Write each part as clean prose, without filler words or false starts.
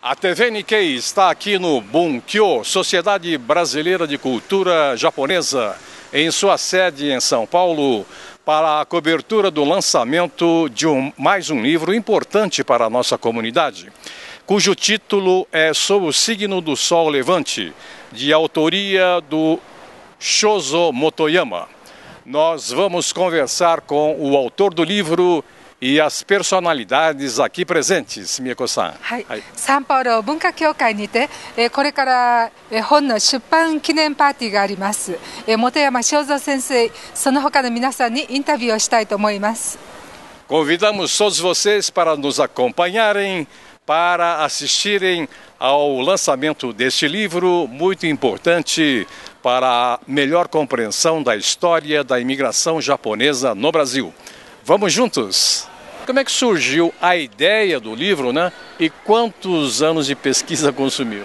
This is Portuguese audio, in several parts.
A TV Nikkei está aqui no Bunkyo, Sociedade Brasileira de Cultura Japonesa, em sua sede em São Paulo, para a cobertura do lançamento de mais um livro importante para a nossa comunidade, cujo título é Sob o Signo do Sol Levante, de autoria do Shozo Motoyama. Nós vamos conversar com o autor do livro e as personalidades aqui presentes. Miyako-san. サンパウロ文化協会にて、これから本の出版記念パーティーがあります。本山正三先生、その他の皆さんにインタビューをしたいと思います。Convidamos todos vocês para nos acompanharem, para assistirem ao lançamento deste livro muito importante para a melhor compreensão da história da imigração japonesa no Brasil. Vamos juntos! Como é que surgiu a ideia do livro, né? E quantos anos de pesquisa consumiu?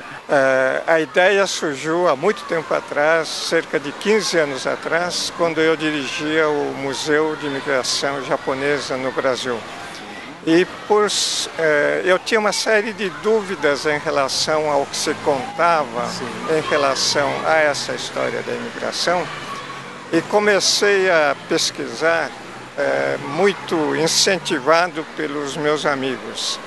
A ideia surgiu há muito tempo atrás, cerca de 15 anos atrás, quando eu dirigia o Museu de Imigração Japonesa no Brasil. E eu tinha uma série de dúvidas em relação ao que se contava em relação a essa história da imigração e comecei a pesquisar muito incentivado pelos meus amigos.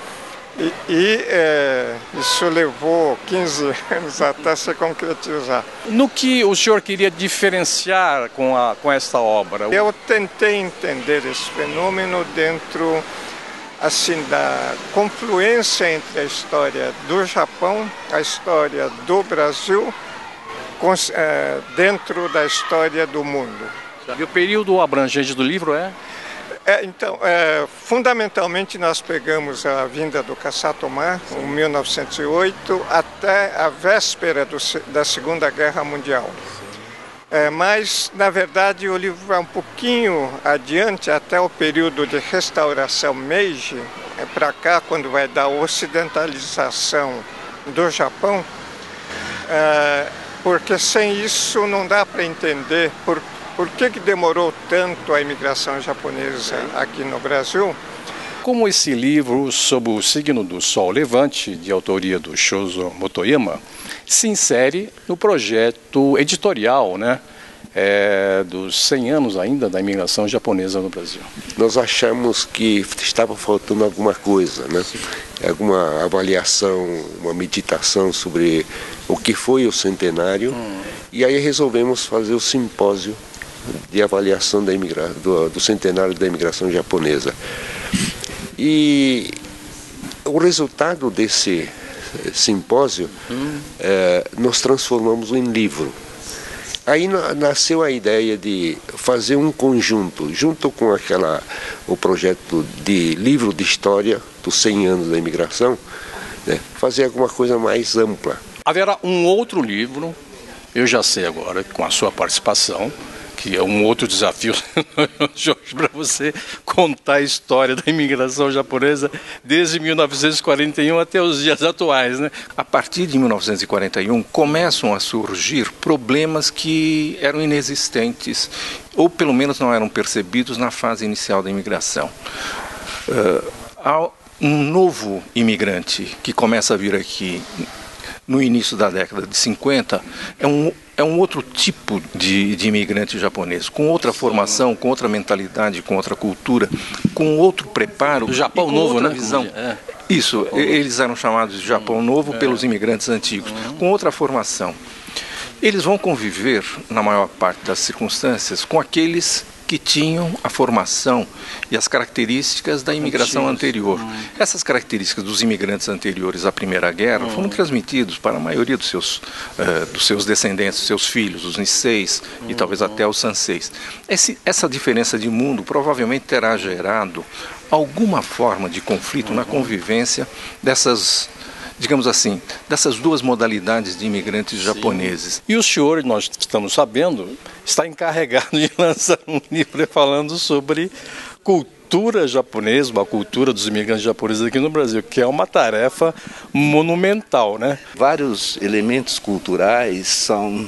Isso levou 15 anos até se concretizar. No que o senhor queria diferenciar com esta obra? Eu tentei entender esse fenômeno dentro assim, da confluência entre a história do Japão, a história do Brasil, dentro da história do mundo. E o período abrangente do livro é? Fundamentalmente nós pegamos a vinda do Kasatomar, em 1908, até a véspera da Segunda Guerra Mundial. Mas, na verdade, o livro vai um pouquinho adiante, até o período de restauração Meiji, para cá, quando vai dar a ocidentalização do Japão, porque sem isso não dá para entender por que demorou tanto a imigração japonesa aqui no Brasil. Como esse livro, Sob o Signo do Sol Levante, de autoria do Shozo Motoyama, se insere no projeto editorial, né, dos 100 anos ainda da imigração japonesa no Brasil? Nós achamos que estava faltando alguma coisa, né? Alguma avaliação, uma meditação sobre o que foi o centenário, e aí resolvemos fazer o simpósio de avaliação do centenário da imigração japonesa. E o resultado desse simpósio nós transformamos em livro. Aí nasceu a ideia de fazer um conjunto, junto com o projeto de livro de história dos 100 anos da imigração, né, fazer alguma coisa mais ampla. Haverá um outro livro, eu já sei agora, com a sua participação, que é um outro desafio, Jorge, para você contar a história da imigração japonesa desde 1941 até os dias atuais, né? A partir de 1941 começam a surgir problemas que eram inexistentes, ou pelo menos não eram percebidos na fase inicial da imigração. Há um novo imigrante que começa a vir aqui no início da década de 50, é um outro tipo de imigrante japonês, com outra formação, com outra mentalidade, com outra cultura, com outro preparo. Do Japão Novo, né? Visão. Isso, eles eram chamados de Japão Novo pelos imigrantes antigos, com outra formação. Eles vão conviver, na maior parte das circunstâncias, com aqueles que tinham a formação e as características da imigração anterior. Essas características dos imigrantes anteriores à Primeira Guerra foram transmitidos para a maioria dos seus descendentes, seus filhos, os Nisseis e talvez até os Sanseis. Essa diferença de mundo provavelmente terá gerado alguma forma de conflito na convivência dessas, digamos assim, dessas duas modalidades de imigrantes japoneses. E o senhor, nós estamos sabendo, está encarregado de lançar um livro falando sobre cultura japonesa, a cultura dos imigrantes japoneses aqui no Brasil, que é uma tarefa monumental, né? Vários elementos culturais são,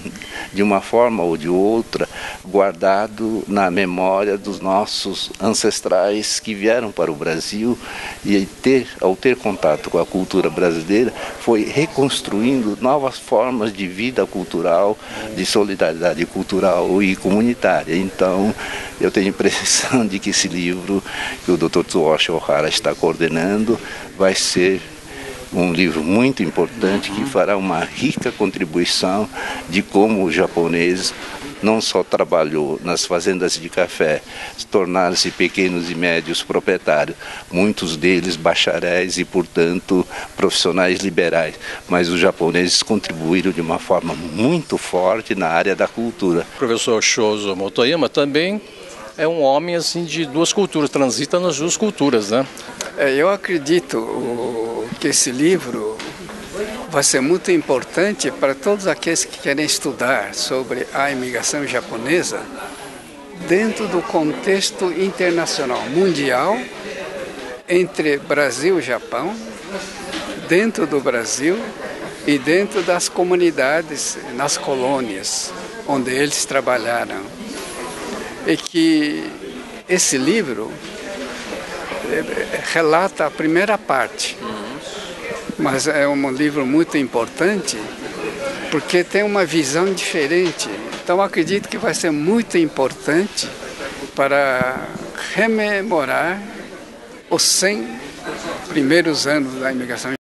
de uma forma ou de outra, guardado na memória dos nossos ancestrais que vieram para o Brasil e ao ter contato com a cultura brasileira, foi reconstruindo novas formas de vida cultural, de solidariedade cultural e comunitária. Então, eu tenho a impressão de que esse livro que o Dr. Tsuyoshi Ohara está coordenando vai ser um livro muito importante que fará uma rica contribuição de como o japonês não só trabalhou nas fazendas de café, tornar-se pequenos e médios proprietários, muitos deles bacharéis e, portanto, profissionais liberais, mas os japoneses contribuíram de uma forma muito forte na área da cultura. O professor Shozo Motoyama também é um homem assim de duas culturas, transita nas duas culturas, né? Eu acredito que esse livro vai ser muito importante para todos aqueles que querem estudar sobre a imigração japonesa dentro do contexto internacional, mundial, entre Brasil e Japão, dentro do Brasil e dentro das comunidades, nas colônias, onde eles trabalharam. E que esse livro relata a primeira parte, mas é um livro muito importante porque tem uma visão diferente. Então acredito que vai ser muito importante para rememorar os 100 primeiros anos da imigração.